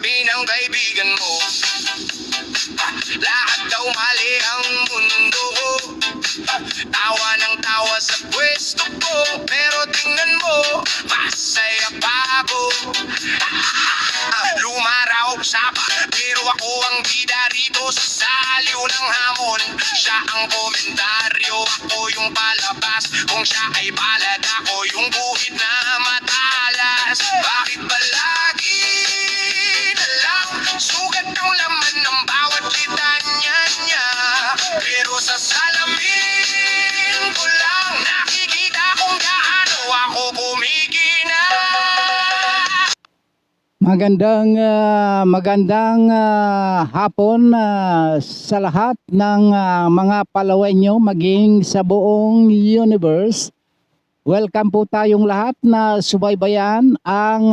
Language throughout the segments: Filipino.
Sabi ng kaibigan mo, lahat daw mali ang mundo. Tawa ng tawa sa pwesto ko, pero tingnan mo, masaya pa ako. Lumaraw sa pero ako ang bida rito sa saliw ng hamon. Siya ang komentaryo, ako yung palabas. Kung siya ay palad, ako yung guhit na matalas. Bakit ba lagi na lang sugat ang laman ng bawat litanya niya? Pero sa salamin ko lang nakikita kung gaano ako kumikina. Magandang hapon sa lahat ng mga palawenyo maging sa buong universe. Welcome po tayong lahat na subaybayan ang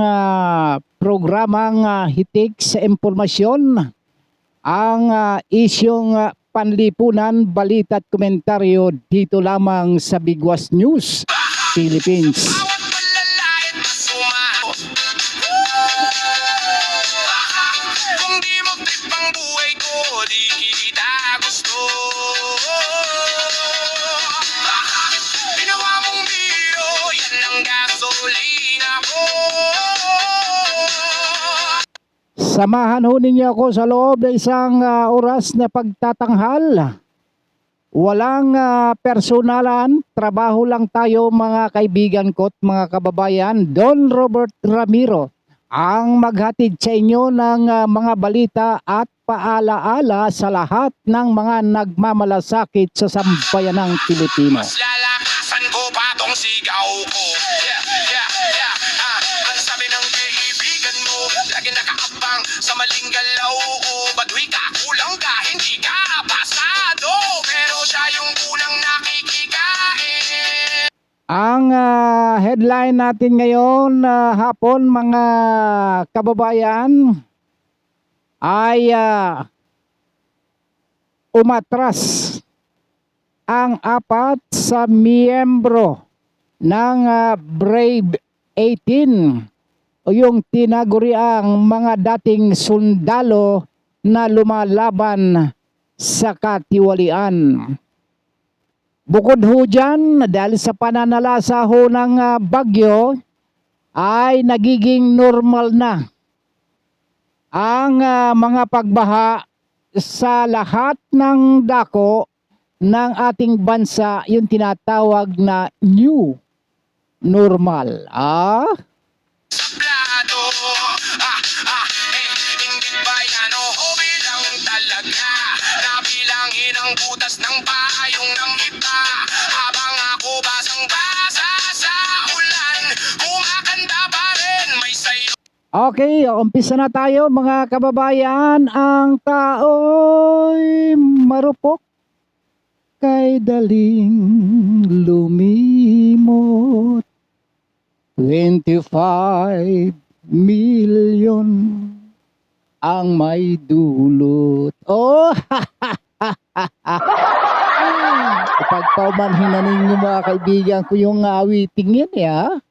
programang Hitik sa Impormasyon, ang isyong panlipunan, balita at komentaryo dito lamang sa Bigwas News Philippines. Kung di mo trip ang buhay ko, di kita gusto. Ginawa mong biro, yan ang gasolina ko. Samahan ho ninyo ako sa loob ng isang oras na pagtatanghal. Walang personalan, trabaho lang tayo mga kaibigan ko at mga kababayan. Don Robert Ramiro ang maghatid sa inyo ng mga balita at paalaala sa lahat ng mga nagmamalasakit sa sambayanang Pilipino. Mas lalakasan ko pa tong sigaw ko. Ang sabi ng kaibigan mo, lagi nakaabang sa maling galaw ko. Baduy ka, kulang ka, hindi ka pasado. Pero siya yung unang nakikikain. Ang headline natin ngayon hapon mga kababayan ay umatras ang 4 sa miyembro ng Brave 18 o yung tinaguriang mga dating sundalo na lumalaban sa katiwalian. Bukod ho dyan, dahil sa pananalasa ho ng bagyo, ay nagiging normal na ang mga pagbaha sa lahat ng dako ng ating bansa, yung tinatawag na new normal. Sablado, ingit ba yan o hobby lang talaga? Nabilangin ang butas ng payong ng iba, habang ako basang-basa sa ulan, kumakanta pa rin may sayo. Okay, umpisa na tayo mga kababayan. Ang tao'y marupok, kay daling lumimot. 25 million ang may dulot. Oh! Kapag paumanhin na ninyo mga kaibigan ko yung awiting yan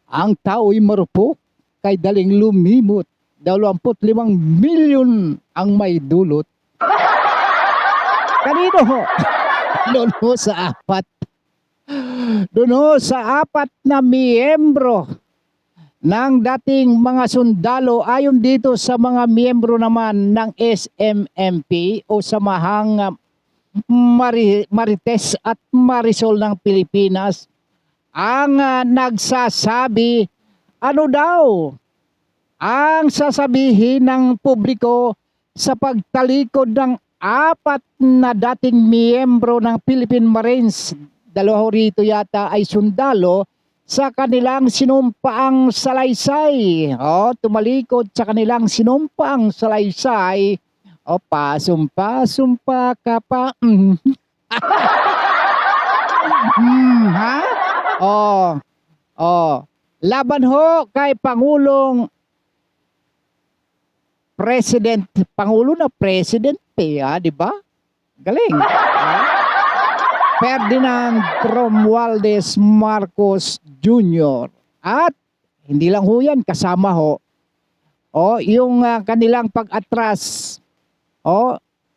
Ang tao'y marupok, kay daling lumimot. 25 million ang may dulot. Kanino ho? Doon ho sa 4. Doon ho sa 4 na miyembro ng dating mga sundalo, ayon dito sa mga miyembro naman ng SMMP o Samahang Marites at Marisol ng Pilipinas, ang nagsasabi, ano daw ang sasabihin ng publiko sa pagtalikod ng 4 na dating miyembro ng Philippine Marines. 2 rito yata ay sundalo sa kanilang sinumpaang salaysay. Tumalikod sa kanilang sinumpaang salaysay. Pasumpa ka pa. Laban ho kay Pangulong Pangulo na President di ba? Galing. Ferdinand Romualdez Marcos Jr. At hindi lang ho yan, kasama ho yung kanilang pag-atras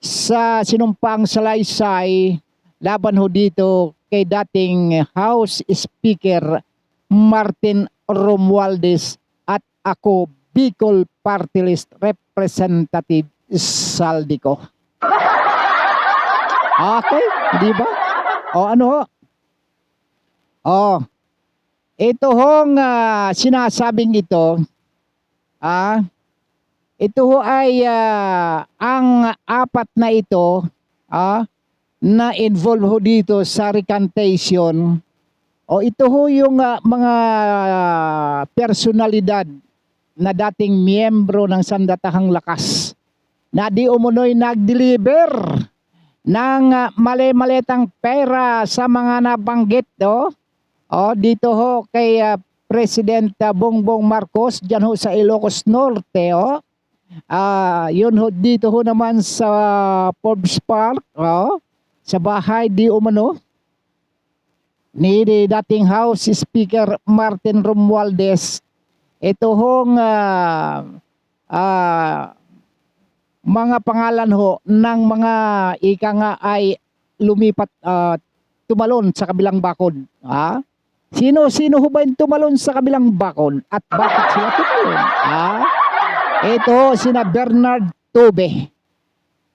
sa sinumpang salaysay laban ho dito kay dating House Speaker Martin Romualdez at ako Bicol Party List Representative Saldico. Okay, di ba? Ano ho? Ito hong sinasabing ito, ito ho ay ang apat na ito na involve ho dito sa recantation. Ito ho yung mga personalidad na dating miyembro ng Sandatahang Lakas na di umunoy nag-deliver ng mali-malitang pera sa mga nabanggit dito ho kay President Bongbong Marcos dyan ho sa Ilocos Norte yun ho dito ho naman sa Forbes Park sa bahay di umano ni dating House Speaker Martin Romualdez. Ito hong mga pangalan ho ng mga ika nga ay lumipat tumalon sa kabilang bakod. Sino ho ba yung tumalon sa kabilang bakod at bakit sila tumalon? Ito sina Bernard Tobe.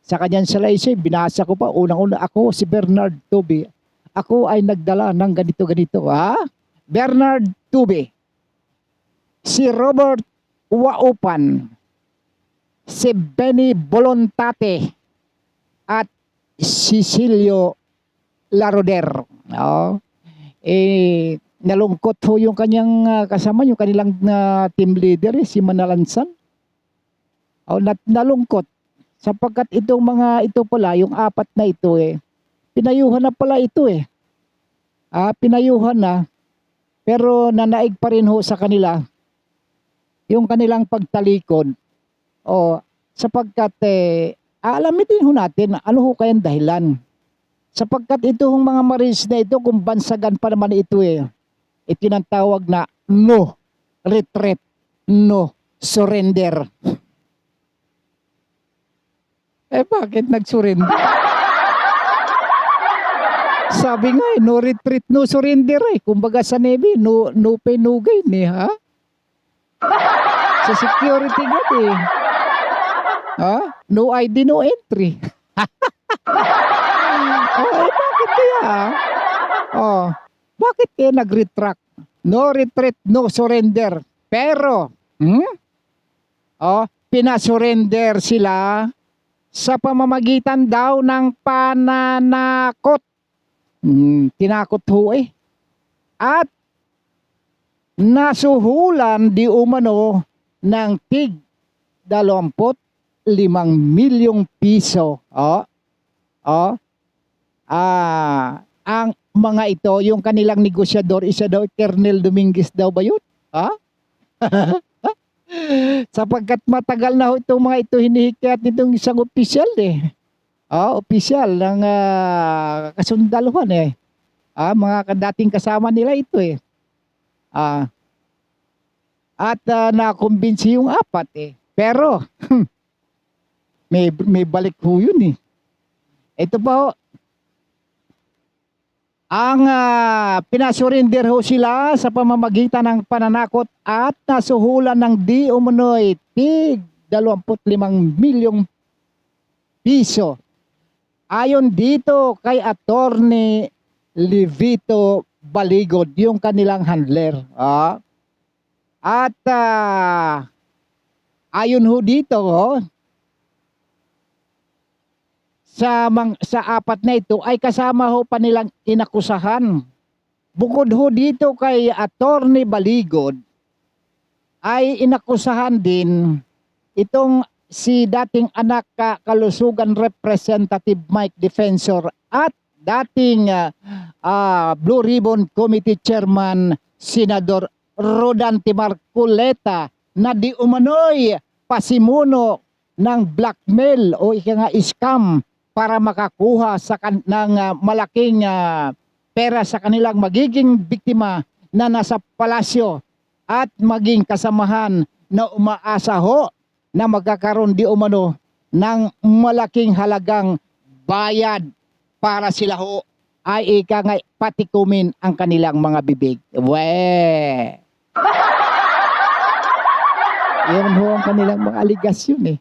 Sa kanyang salaysay, binasa ko pa unang-una, ako si Bernard Tobe. Ako ay nagdala ng ganito-ganito. Bernard Tobe. Si Robert Waupan, si Benny Bolontate, at Cecilio Laroder. Nalungkot ho yung kanyang kasama, yung kanilang team leader, si Manalansan. Nalungkot sapagkat itong mga ito pala, yung apat na ito pinayuhan na pala ito pinayuhan na, pero nanaig pa rin ho sa kanila yung kanilang pagtalikod sapagkat alamin din ho natin ano ho kayang dahilan sapagkat itong mga maris na ito kung bansagan pa naman ito itinatawag na no retreat, no surrender. Bakit nag-surrender? Sabi nga no retreat, no surrender kumbaga sa Navy, no pay, no gain sa security guard no ID, no entry. Bakit kaya? Bakit kaya nag-retract? No retreat, no surrender. Pero, pinasurrender sila sa pamamagitan daw ng pananakot. Tinakot ho At nasuhulan di umano ng tig 25 milyong piso. Ang mga ito, yung kanilang negosyador, isa daw, Colonel Dominguez daw ba yun? Sapagkat matagal na ho itong mga ito hinihikat nitong isang opisyal opisyal ng kasundaluhan mga dating kasama nila ito at nakumbinsi yung apat pero may balik ho yun ito pa ho ang pinasurrender ho sila sa pamamagitan ng pananakot at nasuhulan ng di umano'y tig 25 milyong piso. Ayon dito kay Attorney Levito Baligod, yung kanilang handler. At ayon ho dito sa apat na ito ay kasama ho pa nilang inakusahan. Bukod ho dito kay Attorney Baligod ay inakusahan din itong si dating anak kalusugan Representative Mike Defensor at dating Blue Ribbon Committee Chairman Senador Rodante Marcoleta na di umano'y pasimuno ng blackmail o ika nga scam para makakuha ng malaking pera sa kanilang magiging biktima na nasa palasyo at maging kasamahan na umaasa ho na magkakaroon di umano ng malaking halagang bayad para sila ho ay ika nga patikumin ang kanilang mga bibig. Yun ho ang kanilang mga aligasyon eh.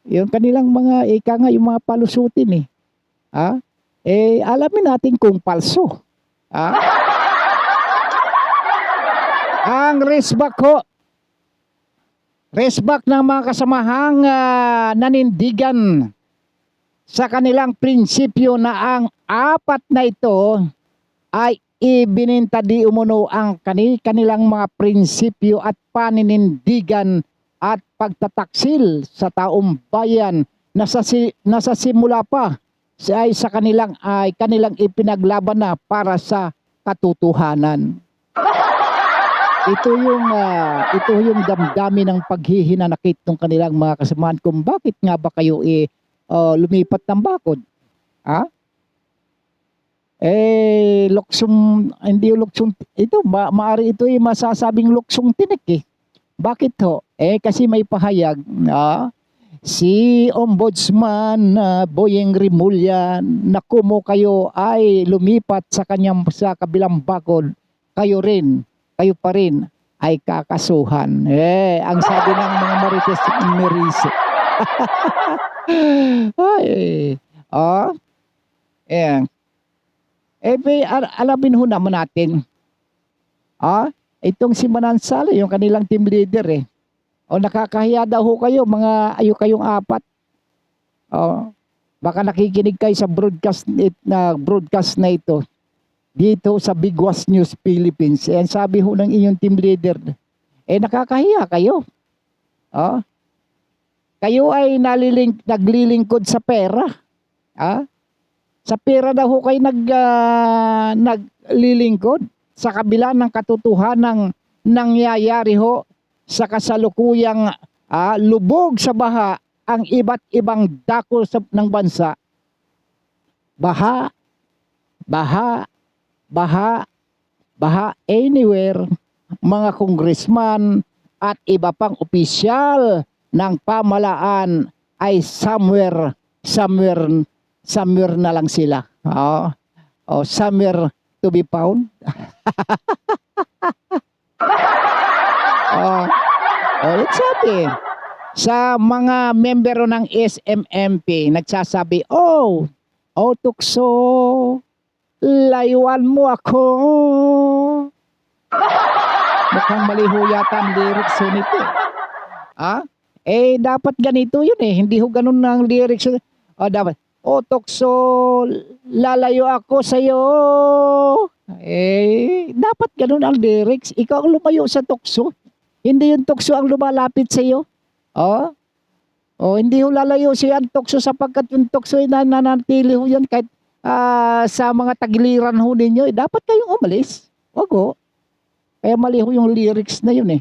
Yung kanilang mga ika nga yung mga palusutin eh. Alamin natin kung palso. Ang resback ho. Resback ng mga kasamahang nanindigan sa kanilang prinsipyo na ang apat na ito ay ibininta di umano ang kanilang mga prinsipyo at paninindigan at pagtataksil sa taong bayan na sa simula pa ay sa kanilang ipinaglaban na para sa katotohanan. Ito yung damdamin ng paghihinanakit ng kanilang mga kasamahan kung bakit nga ba kayo lumipat ng bakod. Hindi luksong, ito, maari ito masasabing luksong tinik eh. Bakit ho? Kasi may pahayag, si Ombudsman Boyeng Rimulya na kumo kayo ay lumipat sa kabilang bakod, kayo pa rin ay kakasuhan. Ang sabi ng mga Marites Merise. Alamin ho naman natin. Itong si Manansala, yung kanilang team leader eh. Nakakahiya daw ho kayo, kayong apat. Baka nakikinig kayo sa broadcast na ito. Dito sa Bigwas News Philippines. Sabi ho ng inyong team leader, nakakahiya kayo. Kayo ay naglilingkod sa pera. Sa pera daw ho kayo naglilingkod sa kabila ng katotohanang nangyayari ho sa kasalukuyang lubog sa baha ang iba't ibang dako ng bansa. Baha anywhere, mga congressman at iba pang opisyal ng pamahalaan ay somewhere na lang sila. Somewhere to be found. Sabi sa mga membero ng SMMP nagsasabi, tukso, layuan mo ako. Mukhang maliho yata ang lyrics nito. Dapat ganito yun eh. Hindi ho ganun ang lyrics. Dapat, tukso, lalayo ako sa'yo. Dapat ganun ang lyrics. Ikaw ang lumayo sa tukso. Hindi yung tukso ang lumalapit sa'yo. Hindi ho lalayo siya ang tukso sapagkat yung tukso ay nananatili ho yan kahit sa mga tagiliran ho ninyo. Dapat kayong umalis. Wag ho. Kaya mali ho yung lyrics na yun eh.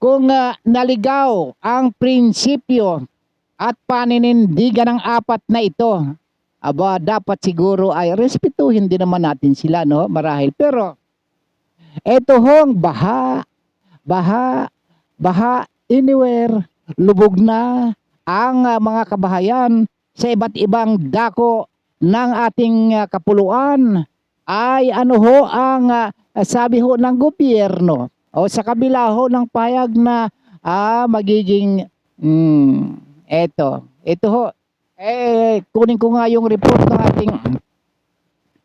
Kung naligaw ang prinsipyo at paninindigan ng apat na ito, dapat siguro ay respetuhin din naman natin sila, no? Marahil. Pero, eto hong baha anywhere, lubog na ang mga kabahayan sa iba't ibang dako ng ating kapuluan ay ang sabi ho ng gobyerno sa kabila ho ng payag na magiging ito ho kunin ko nga yung report ng ating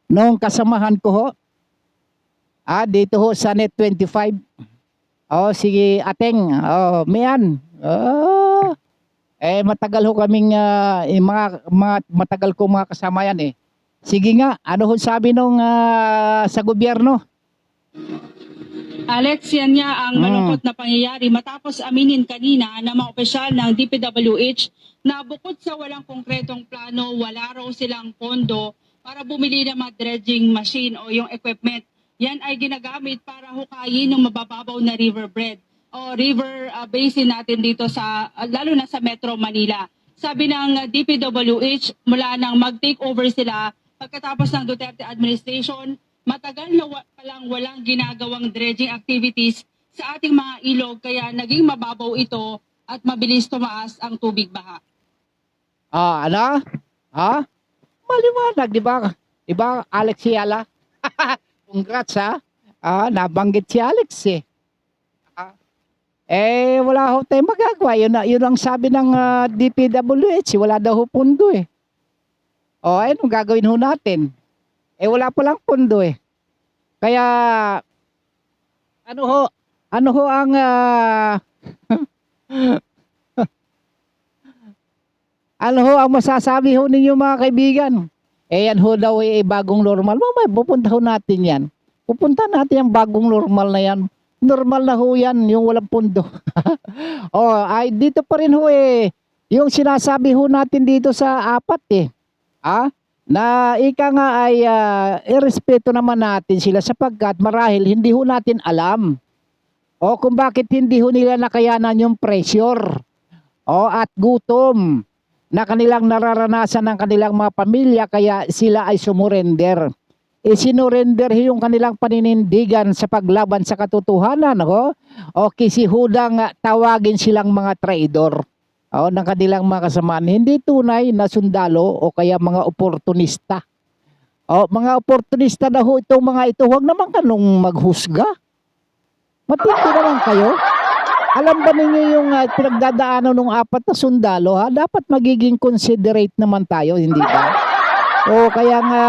nung kasamahan ko ho dito ho sa Net 25. Sige Ateng, Mian. Matagal ho kaming matagal ko mga kasama yan eh. Sige nga, ano ho sabi nung sa gobyerno? Alex, yan nga ang malungkot na pangyayari matapos aminin kanina ng mga opisyal ng DPWH na bukod sa walang konkretong plano, wala raw silang pondo para bumili ng mga dredging machine o yung equipment. Yan ay ginagamit para hukayin ng mabababaw na riverbed o river basin natin dito sa lalo na sa Metro Manila. Sabi ng DPWH mula nang mag-take over sila pagkatapos ng Duterte administration, matagal na palang walang ginagawang dredging activities sa ating mga ilog kaya naging mababaw ito at mabilis tumaas ang tubig baha? Ano? Maliwanag, di ba? Di ba, Alex Yala? Congrats, ha? Nabanggit si Alex, eh. Wala ho tayong magagawa. Yun ang sabi ng DPWH. Wala daw ho pundo, eh. Anong gagawin ho natin? Wala pa lang pundo, eh. Kaya, ano ho ang ano ho ang masasabi ho ninyo mga kaibigan? Yan ho daw bagong normal. Mamaya pupunta ho natin yan. Pupunta natin yung bagong normal na yan. Normal na ho yan, yung walang pundo. Ay dito pa rin ho yung sinasabi ho natin dito sa apat na ika nga ay irespeto naman natin sila sapagkat marahil hindi ho natin alam kung bakit hindi ho nila nakayanan yung pressure at gutom na kanilang nararanasan ng kanilang mga pamilya kaya sila ay sumurrender. Sinurrender yung kanilang paninindigan sa paglaban sa katotohanan kasi hudang tawagin silang mga traidor ng kanilang mga kasamaan. Hindi tunay na sundalo o kaya mga oportunista. Mga oportunista na ho itong mga ito. Huwag naman kanong maghusga. Matindi naman kayo. Alam ba ninyo yung pinagdadaanan ng apat na sundalo Dapat magiging considerate naman tayo, hindi ba? Kaya nga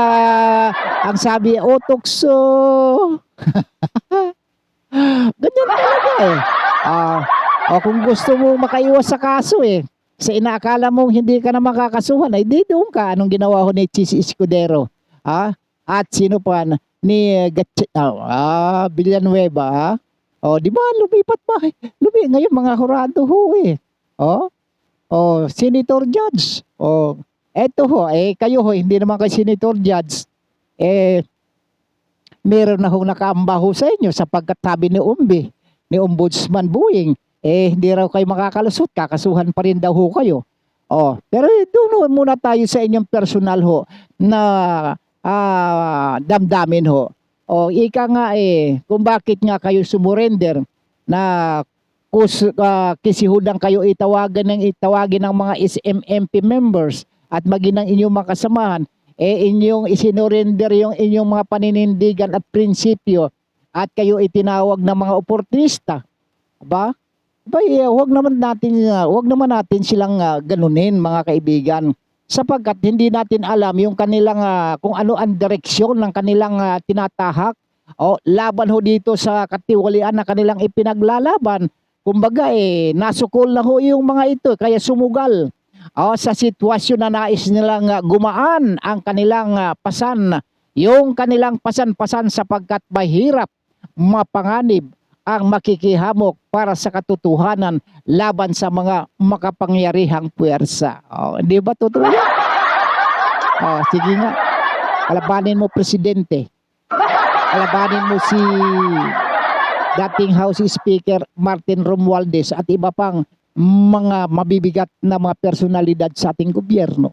ang sabi, tukso. Ganyan talaga kung gusto mo makaiwas sa kaso sa inaakala mong hindi ka na makakasuhan ay di doon ka. Anong ginawa ho ni Chis Escudero? At sino pa? Ni Villanueva di ba lumipat ba? Ngayon mga hurado ho Senator Judge. Eto ho, kayo ho, hindi naman kayo Senator Judge. Meron na ho nakaamba ho sa inyo sapagkat sabi ni Ombudsman Buing, hindi raw kayo makakalusot, kakasuhan pa rin daw ho kayo. Pero doon ho muna tayo sa inyong personal ho na damdamin ho. Ika nga kung bakit nga kayo sumurrender na kisihudang kayo itawagin ng mga SMMP members at maging ng inyong mga kasamahan, inyong isinurrender yung inyong mga paninindigan at prinsipyo at kayo itinawag ng mga oportunista. Ba? Huwag naman natin silang ganunin mga kaibigan. Sapagkat hindi natin alam yung kanilang kung ano ang direksyon ng kanilang tinatahak laban ho dito sa katiwalian na kanilang ipinaglalaban. Kumbaga nasukol na ho yung mga ito kaya sumugal sa sitwasyon na nais nilang gumaan ang kanilang pasan, yung kanilang pasan-pasan sapagkat mahirap mapanganib ang makikihamok para sa katotohanan laban sa mga makapangyarihang puwersa. Hindi ba totoo yan? Sige nga. Kalabanin mo presidente. Kalabanin mo si dating House Speaker Martin Romualdez at iba pang mga mabibigat na mga personalidad sa ating gobyerno.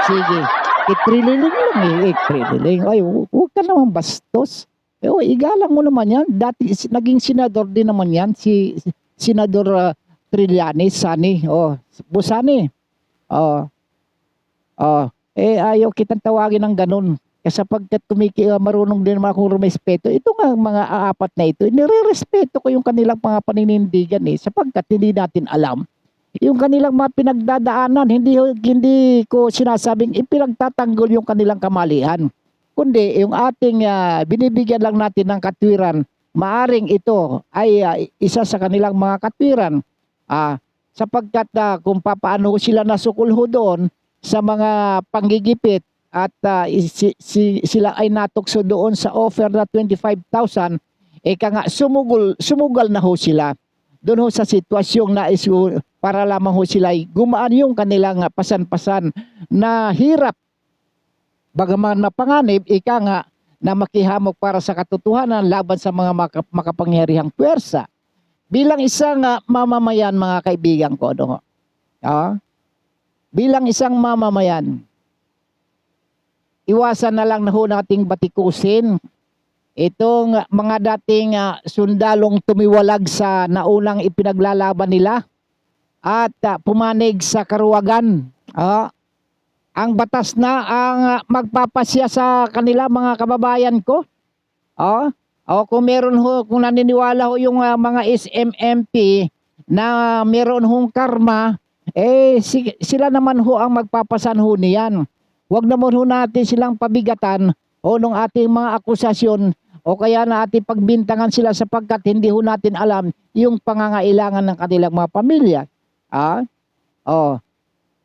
Sige. Itrililing lang itrililing. Ay, huwag ka naman bastos. Igalang mo naman yan. Dati naging senador din naman yan. Si Senador Trillanes, Sani. Busani. Ayaw kitang tawagin ng ganun. Kasi pagkat marunong din naman akong rumespeto. Ito nga mga apat na ito. Nire-respeto ko yung kanilang mga paninindigan sapagkat hindi natin alam. Yung kanilang mga pinagdadaanan, hindi ko sinasabing ipinagtatanggol yung kanilang kamalian. Kundi yung ating binibigyan lang natin ng katwiran, maaring ito ay isa sa kanilang mga katwiran. Sapagkat kung paano sila nasukul ho doon sa mga panggigipit at sila ay natukso doon sa offer na 25,000, sumugal na ho sila. Doon ho sa sitwasyong na para lamang ho sila ay gumaan yung kanilang pasan-pasan na hirap. Bagaman mapanganib, na makihamok para sa katotohanan laban sa mga makapangyarihang puwersa. Bilang isang mamamayan, mga kaibigan ko, bilang isang mamamayan, iwasan na lang na ho nating batikusin itong mga dating sundalong tumiwalag sa naunang ipinaglalaban nila at pumanig sa karuwagan. Ang batas na ang magpapasya sa kanila, mga kababayan ko. Kung meron ho, kung naniniwala ho yung mga SMMP na meron hong karma, sila naman ho ang magpapasan ho niyan. Huwag naman ho natin silang pabigatan o nung ating mga akusasyon o kaya na ating pagbintangan sila sapagkat hindi ho natin alam yung pangangailangan ng kanilang mga pamilya.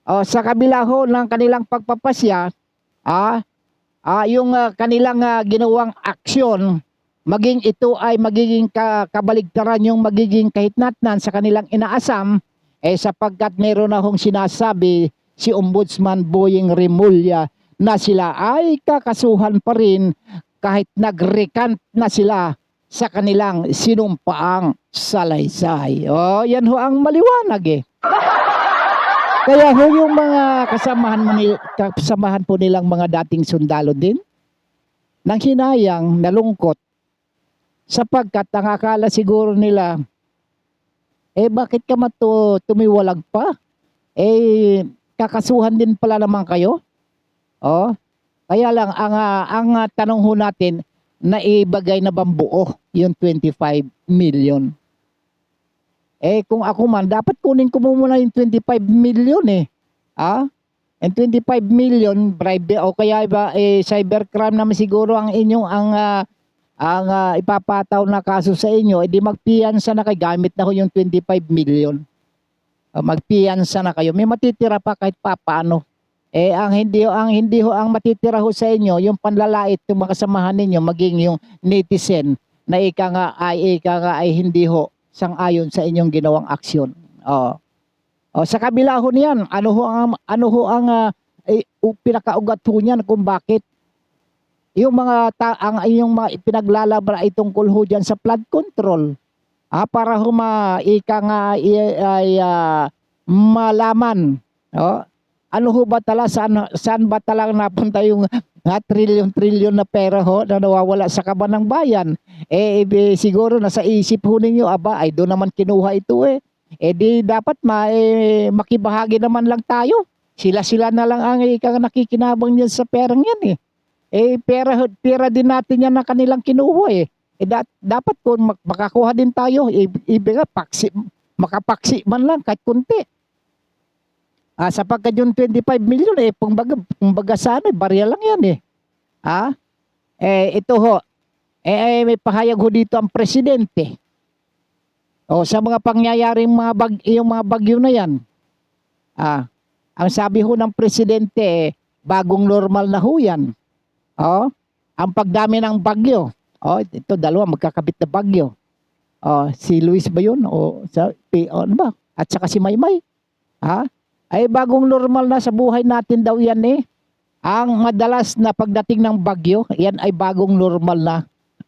Sa kabila ho ng kanilang pagpapasya, yung kanilang ginawang aksyon, maging ito ay magiging kabaligtaran yung magiging kahitnatnan sa kanilang inaasam, sapagkat meron na hong sinasabi si Ombudsman Boying Remulla na sila ay kakasuhan pa rin kahit nag-recant na sila sa kanilang sinumpaang salaysay. Yan ho ang maliwanag Kaya ho yung mga kasamahan po nilang mga dating sundalo din, nang hinayang, nalungkot, sapagkat ang akala siguro nila, bakit ka tumiwalag pa? Kakasuhan din pala naman kayo. Kaya lang, ang tanong ho natin, naibagay na bang buo yung 25 million? Kung ako man, dapat kunin ko muna yung 25 million And 25 million bribe o kaya iba cybercrime naman siguro ang inyong ang ipapataw na kaso sa inyo, di magpiyansa na kayo, gamit na ho yung 25 million. Magpiyansa na kayo. May matitira pa kahit papaano. Ang hindi ho ang matitira ho sa inyo, yung panlalait ng mga kasamahan ninyo, maging yung netizen na ika nga ay hindi ho sang-ayon sa inyong ginawang aksyon. Sa kabila ho niyan, ano ho ang pinakaugat ho niyan kung bakit yung mga yung mga ipinaglalaban ay tungkol ho diyan sa flood control. Para ho malaman, ano ho ba saan ba talaga napunta yung trilyon na pera ho na nawawala sa kaban ng bayan. Siguro nasa isip ho ninyo, ay doon naman kinuha ito di dapat makibahagi naman lang tayo. Sila na lang ang nakikinabang niyan sa perang yan pera din natin yan na kanilang kinuha dapat kung makakuha din tayo, makapaksi man lang kahit kunti. Sapagkat yung 25 million kumbaga sana barya lang yan ito ho may pahayag ho dito ang presidente sa mga pangyayaring yung mga bagyo na yan. Ang sabi ho ng presidente, bagong normal na ho yan. Ang pagdami ng bagyo, ito dalawa magkakabit na bagyo. Si Luis ba yun ano ba, at saka si Maymay ay bagong normal na sa buhay natin daw yan Ang madalas na pagdating ng bagyo, yan ay bagong normal na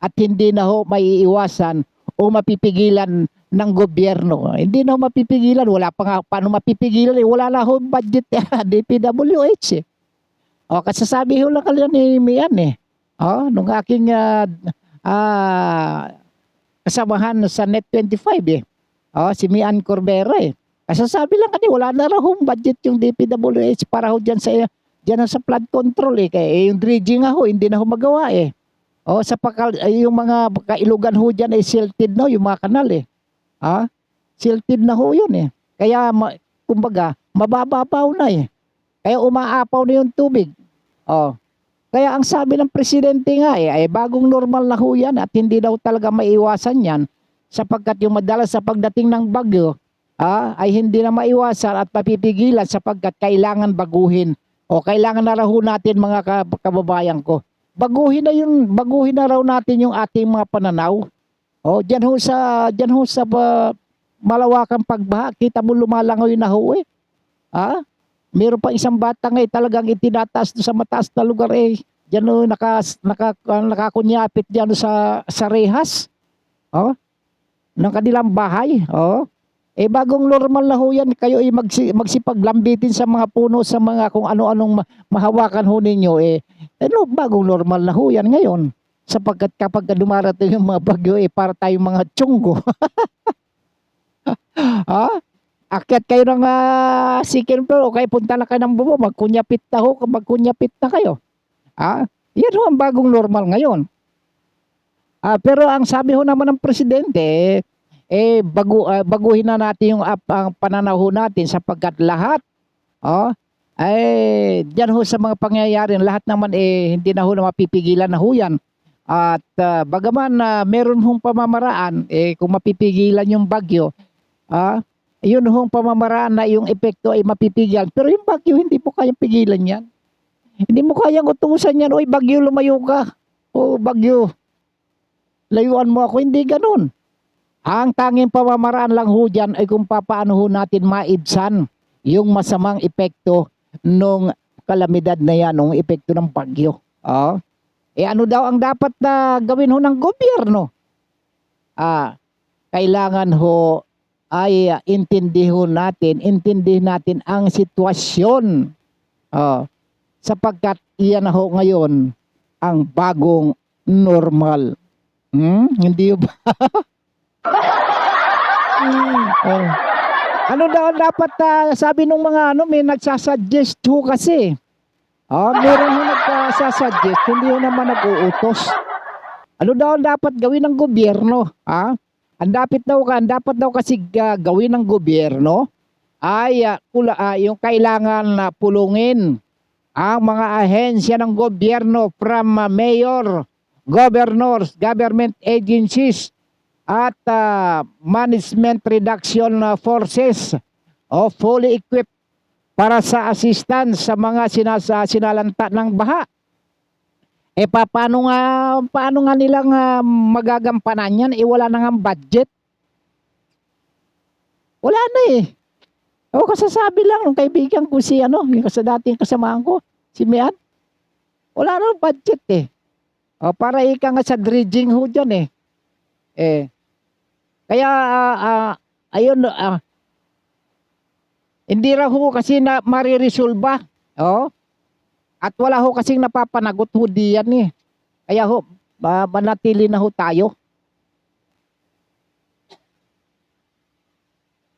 at hindi na ho maiiwasan o mapipigilan ng gobyerno. Hindi na ho mapipigilan, wala pa nga paano mapipigilan wala na ho budget DPWH kasasabi ho lang kanila ni Mian nung aking kasamahan sa Net 25 si Mian Corbera kasasabi lang kanila wala na raw budget yung DPWH para ho dyan sa flood control kaya yung dredging nga ho hindi na ho magawa yung mga kailugan ho dyan silted na yung mga kanal silted na ho yun kaya kumbaga mabababaw na kaya umaapaw na yung tubig kaya ang sabi ng presidente nga ay bagong normal na ho yan at hindi daw talaga maiwasan yan sapagkat yung madalas sa pagdating ng bagyo ay hindi na maiwasan at mapipigilan sapagkat kailangan baguhin kailangan na raw natin mga kababayan ko baguhin na raw natin yung ating mga pananaw diyan ho sa malawakang pagbaha kita mo lumalangoy na ho meron pa isang bata talagang itinataas sa mataas na lugar diyan nakakunyapit diyan sa rehas ng kanilang bahay bagong normal na ho yan kayo magsipaglambitin sa mga puno sa mga kung ano-anong mahawakan ho ninyo bagong normal na ho yan ngayon Sapagkat kapag dumarating yung mga bagyo, para tayong mga tiyunggo. Ha? Akyat kayo ng second floor, o kaya punta na kayo ng bubo, magkunyapit na kayo. Yan ho ang bagong normal ngayon. Pero ang sabi ho naman ng presidente, baguhin na natin ang pananaw ho natin sapagkat lahat, diyan ho sa mga pangyayari, lahat naman hindi na ho na mapipigilan na ho yan. At bagaman meron hong pamamaraan, kung mapipigilan yung bagyo, yun hong pamamaraan na yung epekto ay mapipigilan. Pero yung bagyo, hindi po kayang pigilan yan. Hindi mo kayang utusan yan, oy bagyo lumayo ka. O bagyo, layuan mo ako. Hindi ganun. Ang tanging pamamaraan lang ho dyan ay kung paano ho natin maibsan yung masamang epekto nung kalamidad na yan, nung epekto ng bagyo. Ano daw ang dapat na gawin ho ng gobyerno? Kailangan ho ay intindihin natin ang sitwasyon. Sapagkat iyan ho ngayon ang bagong normal. Hindi ba? Ano daw dapat sabi nung mga may nagsasuggest ho kasi. Meron ho nagsasuggest, hindi ho naman nag-uutos. Ano daw dapat gawin ng gobyerno? Ang dapat daw kasi gawin ng gobyerno ay yung kailangan na pulungin ang mga ahensya ng gobyerno from mayor, governors, government agencies at management reduction forces fully equipped para sa assistance sa mga sinalanta ng baha. Paano nga nilang magagampanan yan? Wala na nga budget. Wala na kasasabi lang ng kaibigan ko yung sa dating kasamahan ko, si Mian. Wala na budget para ika nga sa dredging ho dyan Kaya, ayun, hindi raw ho kasi na mariresolba. At wala ho kasing napapanagot ho diyan Kaya ho, manatili na ho tayo.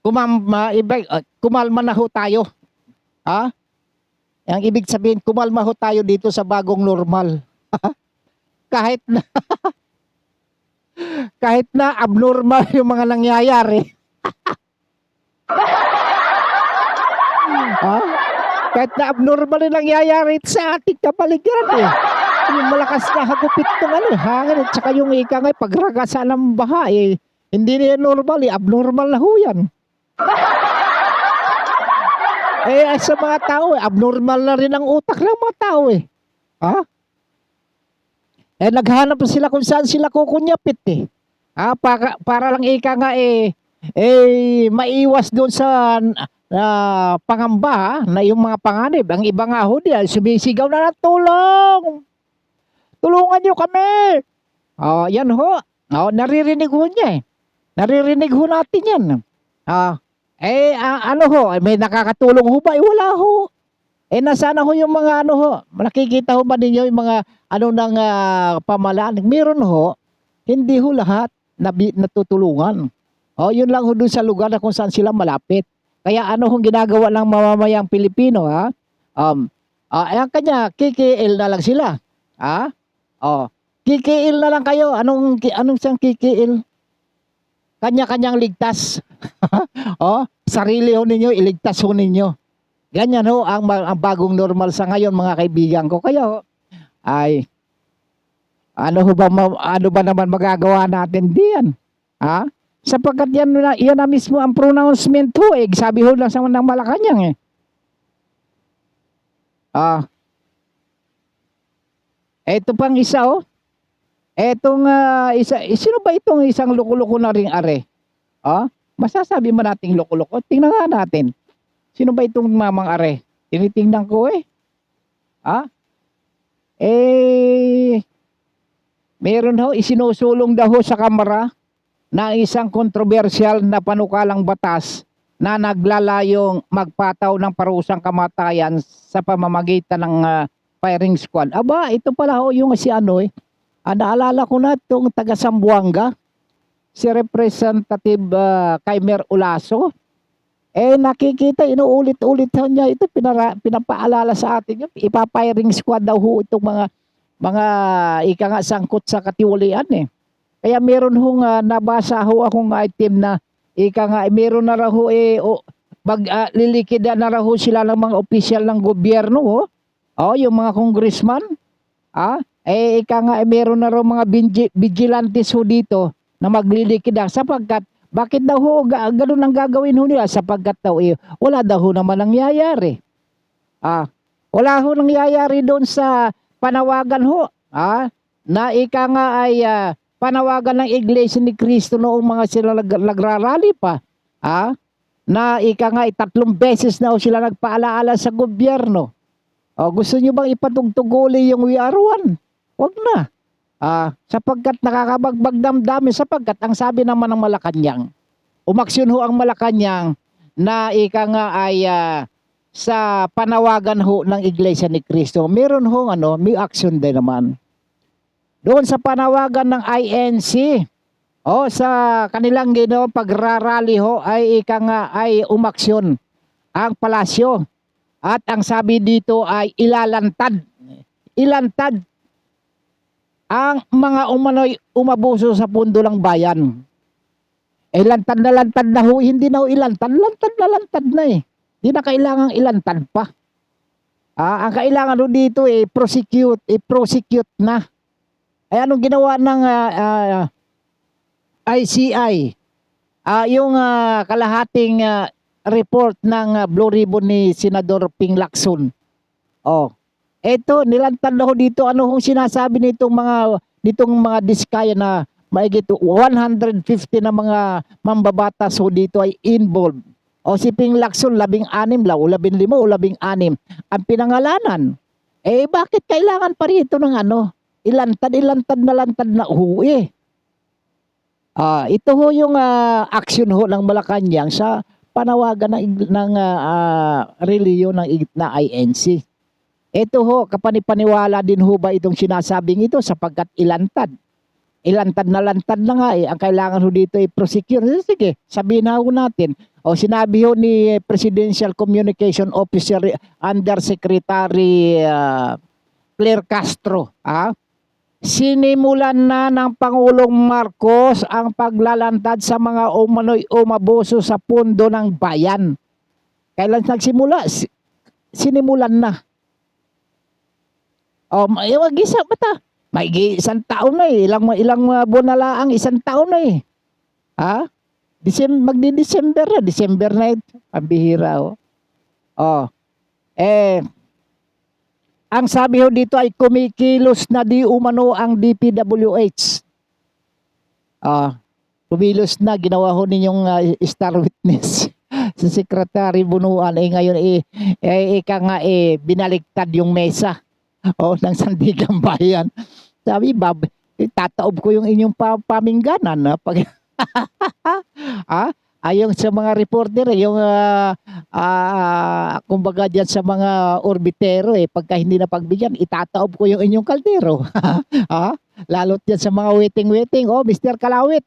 Kumalma na ho tayo. Ang ibig sabihin, kumalma ho tayo dito sa bagong normal. kahit na abnormal yung mga nangyayari. Kahit na abnormal yung nangyayari sa ating kapaligiran yung malakas na hagupit ng hangin at saka yung ika nga pagragasan ng baha hindi na normal abnormal na ho yan. Sa mga tao abnormal na rin ang utak ng mga tao naghanap sila kung saan sila kukunyapit para lang ika nga maiwas doon sa pangamba na yung mga panganib. Ang iba nga ho diyan sumisigaw na ng tulong. Tulungan niyo kami. Yan ho. Naririnig ho niya Naririnig ho natin yan. Ano ho, may nakakatulong ho ba? Wala ho. Nasana ho yung mga nakikita ho ba ninyo yung mga ng pamalaan? Meron ho, hindi ho lahat natutulungan. Yun lang ho dun sa lugar na kung saan sila malapit. Kaya hong ginagawa ng mamamayang Pilipino ang kanya, KKL na lang sila. KKL na lang kayo. Anong siyang KKL? Kanya-kanyang ligtas. Sarili ho ninyo, iligtas ho ninyo. Ganyan ho ang bagong normal sa ngayon mga kaibigan ko. Kaya ano ba naman magagawa natin diyan? Sapagkat yan na mismo ang pronouncement ho sabi ho lang sa ng Malacanang Eto pang isa Etong sino ba itong isang loko-loko na ring are? Masasabi mo nating loko-loko? Tingnan nga natin. Sino ba itong mamang are? Tinitingnan ko meron ho, isinusulong daw ho sa Kamara na isang kontrobersyal na panukalang batas na naglalayong magpataw ng parusang kamatayan sa pamamagitan ng firing squad. Ito pala ho yung si Naalala ko na itong taga Zamboanga, si Representative Kaimer Olaso. Nakikita, inuulit-ulit niya ito, pinapaalala sa atin yun. Ipapiring squad daw ho itong mga ika nga sangkot sa katiwalian eh. Kaya meron hong nabasa ho akong item na ika nga meron na raw ho lilikidan na raw ho sila ng mga opisyal ng gobyerno ho. Yung mga congressman. Ika nga meron na raw mga vigilantes ho dito na maglilikida sapagkat bakit daw ho ganun ang gagawin ho nila sapagkat daw wala daw ho naman nangyayari. Wala ho nangyayari doon sa panawagan ho. Na ika nga ay panawagan ng Iglesia ni Cristo noong mga sila nagrarally pa. Na ika nga 3 beses na ho sila nagpaalaala sa gobyerno. Gusto nyo bang ipatugtuguli yung We Are One? Wag na. Sapagkat nakakabagbag damdamin sapagkat ang sabi naman ng Malacanang, umaksyon ho ang Malacanang na ika nga ay sa panawagan ho ng Iglesia ni Cristo. Meron ho may action din naman. Doon sa panawagan ng INC, sa kanilang pagrarally ho ay ika nga ay umaksyon ang palasyo. At ang sabi dito ay ilantad ang mga umabuso sa pundo ng bayan. Lantad na ho, hindi na ho ilantad, lantad na eh. Hindi na kailangang ilantad pa. Ang kailangan ho dito prosecute na. Anong ginawa ng ICI? Yung kalahating report ng Blue Ribbon ni Senador Ping Lacson. Eto, nilantad na ho dito. Ano hong sinasabi nitong mga diskaya na maigit 150 na mga mambabatas ho dito ay involved. Si Ping Lacson, 16 o 15 o 16 ang pinangalanan. Bakit kailangan pa rito ng ilantad na uwi? Ito ho yung action ho ng Malacanang sa panawagan ng reliyon na INC. Ito ho, kapanipaniwala din ho ba itong sinasabing ito sapagkat ilantad na nga ang kailangan ho dito prosecute. Sige, sabihin na ho natin. Sinabi ho ni Presidential Communication Officer Undersecretary Claire Castro, sinimulan na ng Pangulong Marcos ang paglalantad sa mga umaboso sa pundo ng bayan. Kailan nagsimula? Sinimulan na. Mag-isa bata. May 1 taon na eh. Ilang buwan na lang, 1 taon na eh. Magdi-December na. December na ito. Pambihira ang sabi ho dito ay kumikilos na di umano ang DPWH. Kumilos na. Ginawa ho ninyong star witness. Si Secretary Bunuan ngayon ika nga binaliktad yung mesa. Ng Sandigang Bayan. Sabi, tataob ko yung inyong pamingganan. Pag yung sa mga reporter, yung kumbaga dyan sa mga orbitero, pagka hindi na pagbigyan, itataob ko yung inyong kaldero. Lalo't dyan sa mga waiting. Mr. Kalawit,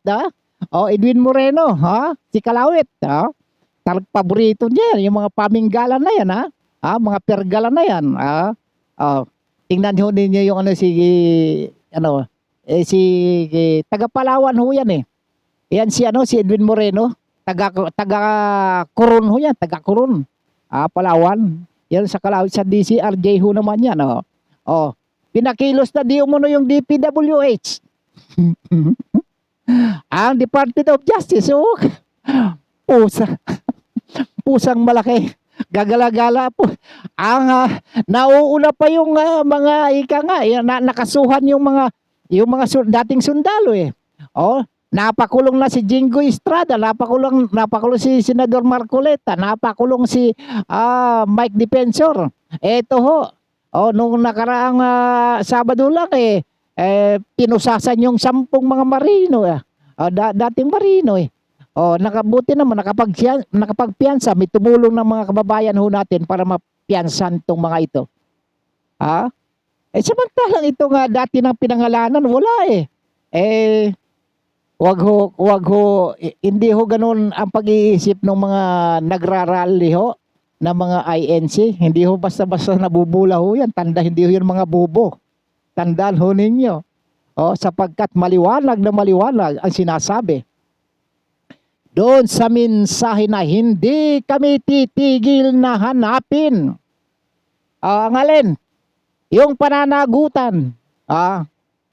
Edwin Moreno, si Kalawit, talagang paborito niya, yung mga paminggalan na yan, mga pergalan na yan, tingnan ho ninyo yung si taga Palawan ho yan Yan si Edwin Moreno, taga Coron ho yan, taga Coron. Palawan. Yan sa Kalawit sa DCRJ ho naman yan pinakilos na di umano yung DPWH. Ang Department of Justice pusang malaki. Gagala-gala po. Nauuna pa yung mga ika nga, nakasuhan yung mga dating sundalo napakulong na si Jingo Estrada, napakulong si Senador Marcoleta, napakulong si Mike Defensor. Eto ho, nung nakaraang Sabado lang pinusasan yung 10 mga marino dating marino nakabuti naman, nakapagpiyansa, may tumulong ng mga kababayan ho natin para mapiyansan tong mga ito. Samantalang ito nga dati ng pinangalanan, wala eh. Wag ho, hindi ho ganun ang pag-iisip ng mga nagrarally ho na mga INC. Hindi ho basta-basta nabubula ho yan. Hindi ho yan mga bobo. Tandaan ho ninyo. Sapagkat maliwanag na maliwanag ang sinasabi. Doon sa mensahe na hindi kami titigil na hanapin. Ang alin? Yung pananagutan,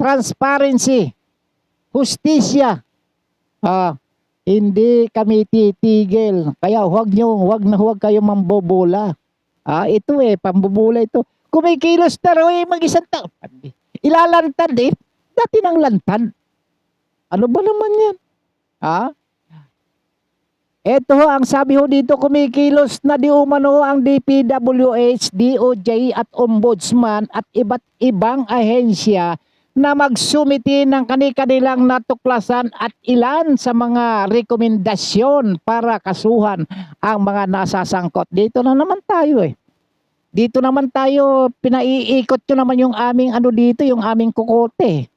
transparency, hustisya, hindi kami titigil. Kaya huwag kayo mambubula. Ito pambubula ito. Kumikilos na raw mag-isang taon. Ilalantad dati ng lantad. Ano ba naman yan? Ito ho, ang sabi ho dito, kumikilos na di umano ang DPWH, DOJ at Ombudsman at iba't ibang ahensya na magsumiti ng kanilang natuklasan at ilan sa mga rekomendasyon para kasuhan ang mga nasasangkot. Dito na naman tayo Dito naman tayo, pinaiikot nyo naman yung aming dito, yung aming kukote.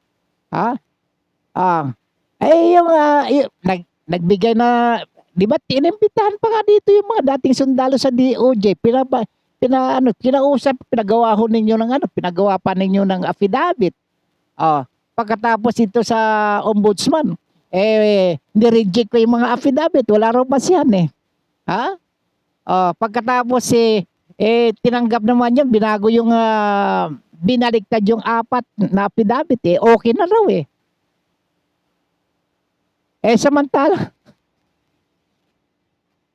Nagbigay na, di ba, inimbitahan pa nga dito yung mga dating sundalo sa DOJ. Kinausap, pinagawa ho ninyo pinagawa pa ninyo ng affidavit. Pagkatapos ito sa ombudsman, nireject ko yung mga affidavit. Wala raw basihan pagkatapos tinanggap naman yun, binago yung binaliktad yung 4 na affidavit. Okay na raw samantala,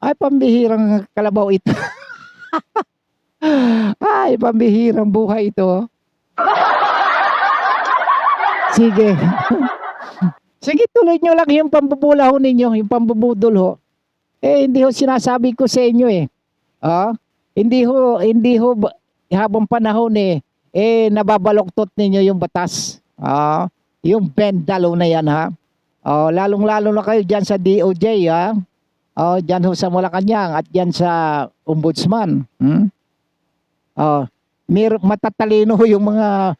ay, pambihirang kalabaw ito. Ay, pambihirang buhay ito. Sige. Sige, tuloy nyo lang yung pambubula ho ninyo, yung pambubudol ho. Hindi ho sinasabi ko sa inyo Hindi ho habang panahon nababaloktot ninyo yung batas. Yung bendalo na yan lalong-lalo na kayo dyan sa DOJ dyan ho sa Malacanang at dyan sa Ombudsman. Matatalino ho yung mga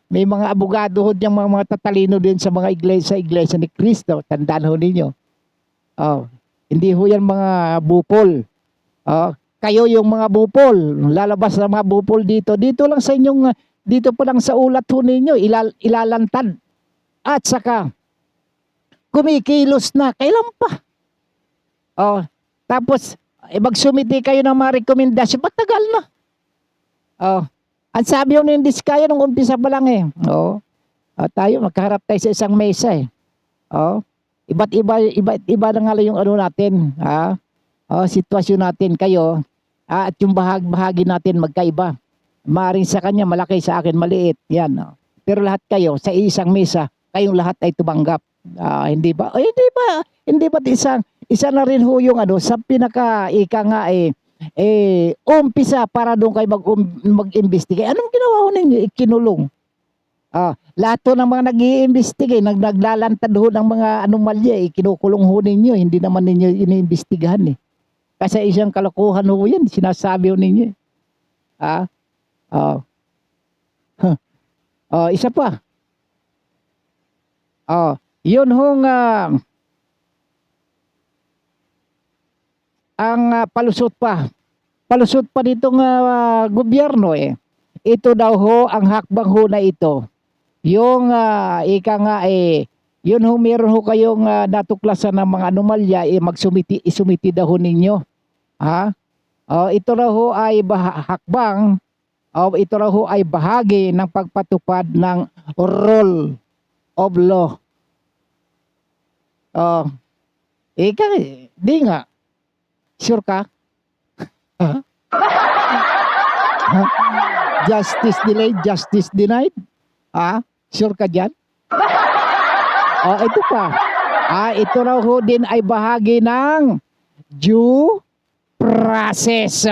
may mga abogado ho dyan, mga tatalino din sa mga iglesia ni Cristo. Tandaan ho ninyo. Hindi ho yan mga bupol. Kayo yung mga bupol. Lalabas na mga bupol dito. Dito lang sa inyong, dito pa lang sa ulat ho ninyo, ilalantad. At saka, kumikilos na. Kailan pa? Tapos, magsumiti kayo ng mga rekomendasyon. Matagal na. Ang sabi ho ng Diskaya nung umpisa pa lang tayo, magkaharap tayo sa isang mesa Iba't iba na nga lang yung natin. Sitwasyon natin kayo. At yung bahagi natin magkaiba. Maaring sa kanya malaki, sa akin maliit. Yan. Pero lahat kayo sa isang mesa, kayong lahat ay tumanggap. Hindi ba? Hindi ba isa na rin ho yung sa pinaka-ika nga umpisa para doon kayo mag-investigate. Anong ginawa ho ninyo? Ikinulong. Lahat ho ng mga nag-i-investigate, naglalantad ho ng mga anomalya, kinukulong ho ninyo. Hindi naman ninyo iniimbestigahan Kasi isang kalokohan ho yan, sinasabi ho ninyo. Isa pa. Yun hong ang palusot pa nitong gobyerno ito daw ho ang hakbang ho na ito. Yung ika nga yun ho, meron ho kayong natuklasan ng mga anomalya, isumiti daw ho ninyo. Ito raw ho ay hakbang, ito raw ho ay bahagi ng pagpatupad ng rule of law. Ika, di nga. Sure ka? Justice delayed, justice denied? Sure ka dyan? Ito pa. Ito raw ho din ay bahagi ng due process.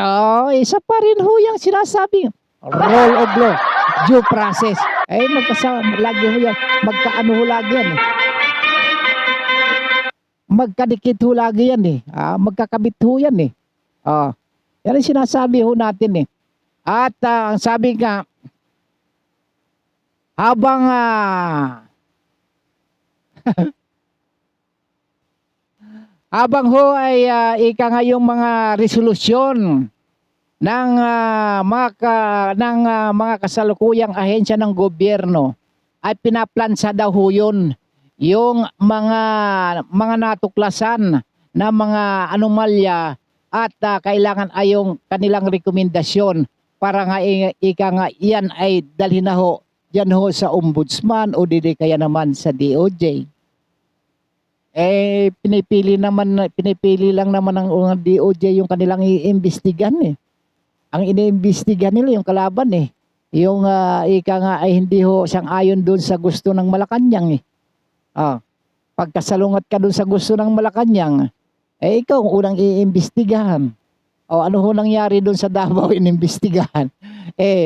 Isa pa rin ho yung sinasabi. Rule of law, due process. Magkasama, lagi ho yan. Magkaano ho lagi yan magkadikit ho lagi yan magkakabit ho yan yan ang sinasabi ho natin At ang sabi nga, habang habang ho ay ika nga yung mga resolusyon ng mga kasalukuyang ahensya ng gobyerno ay pinaplansa daw ho yun yung mga natuklasan na mga anomalya at kailangan ay yung kanilang rekomendasyon para nga ika nga yan ay dalhin na ho yan ho sa ombudsman o di kaya naman sa DOJ. Pinipili lang naman ng DOJ yung kanilang iimbestigan eh. Ang iniimbestigan nila yung kalaban eh. Yung ika nga ay hindi ho siyang ayon doon sa gusto ng Malacanang eh. Pagkasalungat ka doon sa gusto ng Malacanang, ikaw ang unang iimbestigahan. Ano ho nangyari doon sa Davao inimbestigahan?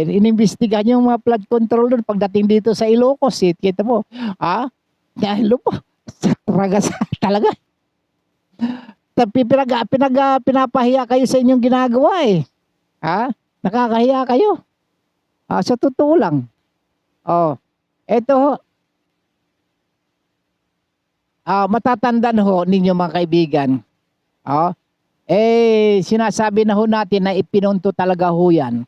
Inimbestigahan yung mga flood control doon pagdating dito sa Ilocos eh. Kita mo, dahil po, ragas talaga. Pinapahiya kayo sa inyong ginagawa eh. Nakakahiya kayo. Sa totoo lang. Eto ho. Matatandaan ho ninyo mga kaibigan. Sinasabi na ho natin na ipinunto talaga ho yan.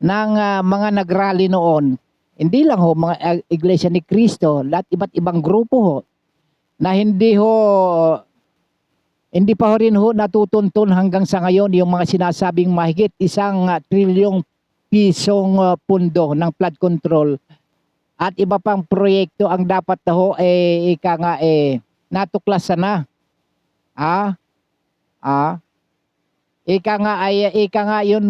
Ng mga nagrally noon. Hindi lang ho mga Iglesia ni Cristo, lahat iba't ibang grupo ho na hindi pa ho rin ho natutuntun hanggang sa ngayon yung mga sinasabing mahigit 1 trilyong pisong pundo ng flood control at iba pang proyekto ang dapat na ho ika nga natuklasan na. Ika nga yun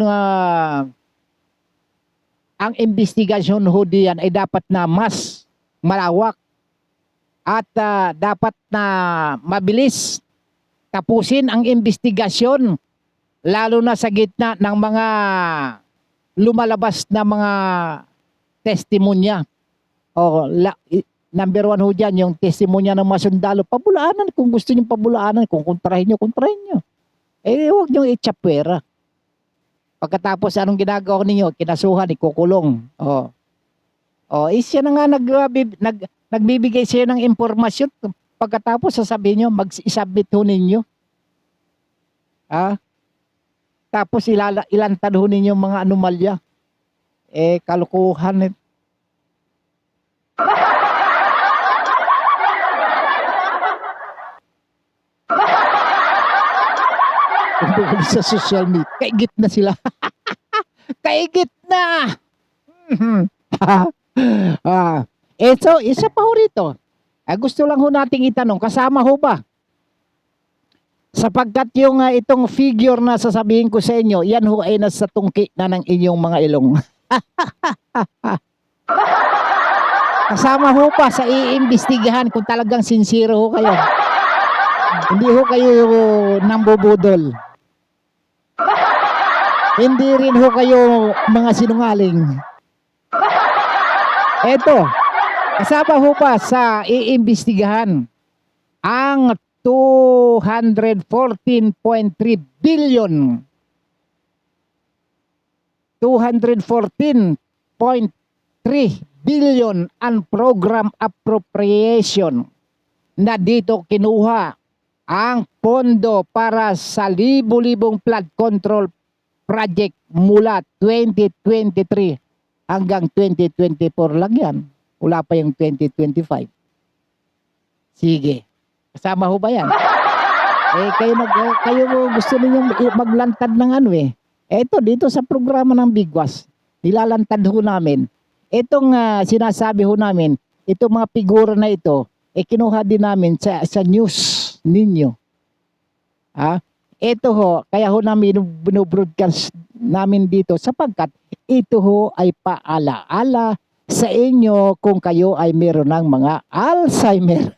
ang investigasyon ho diyan ay dapat na mas malawak at dapat na mabilis tapusin ang investigasyon lalo na sa gitna ng mga lumalabas na mga testimonya. Number 1 ho dyan, yung testimonya ng mga sundalo. Pabulaanan, kung gusto nyo pabulaanan, kung kontrahin nyo. Huwag nyo itchapwera. Pagkatapos anong ginagawa ninyo? Kinasuhan, ikukulong. Siya na nga nagbibigay siya ng impormasyon. Pagkatapos sasabihin nyo, mag-isubmit ho ninyo. Tapos ilantad ho ninyo mga anomalya. Kalukuhan. Kung sa social media, kaigit na sila. Kaigit na! Isa pa ho rito. Gusto lang ho nating itanong, kasama ho ba? Sapagkat yung itong figure na sasabihin ko sa inyo, yan ho ay nasa tungki na ng inyong mga ilong. Kasama ho pa sa iimbestigahan kung talagang sincere ho kayo. Hindi ho kayo nambubudol. Hindi rin ho kayo mga sinungaling. Eto, kasama ho pa sa iimbestigahan ang 214.3 billion 214.3 billion ang program appropriation na dito kinuha ang pondo para sa libu-libong flood control project mula 2023 hanggang 2024 lang yan. Wala pa yung 2025. Sige. Kasama ho ba yan? Kayo gusto ninyong maglantad ng ano eh. Eto, dito sa programa ng Bigwas, nilalantad ho namin. Itong sinasabi ho namin, itong mga figura na ito, kinuha din namin sa news ninyo. Ito ho, kaya ho namin binobroadcast namin dito sapagkat ito ho ay paalaala sa inyo kung kayo ay meron ng mga Alzheimer.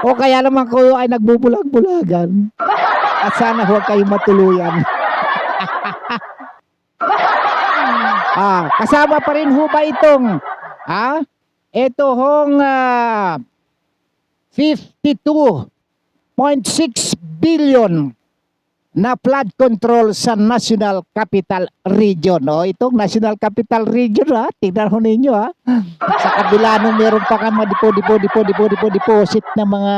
O kaya naman kayo ay nagbubulag-bulagan. At sana huwag kayo matuluyan. Kasama pa rin ho ba itong ito hong 52.6 billion na flood control sa National Capital Region. O, itong National Capital Region, ha? Tingnan ho ninyo, ha? Sa kabila nung meron pa kang mga deposit ng mga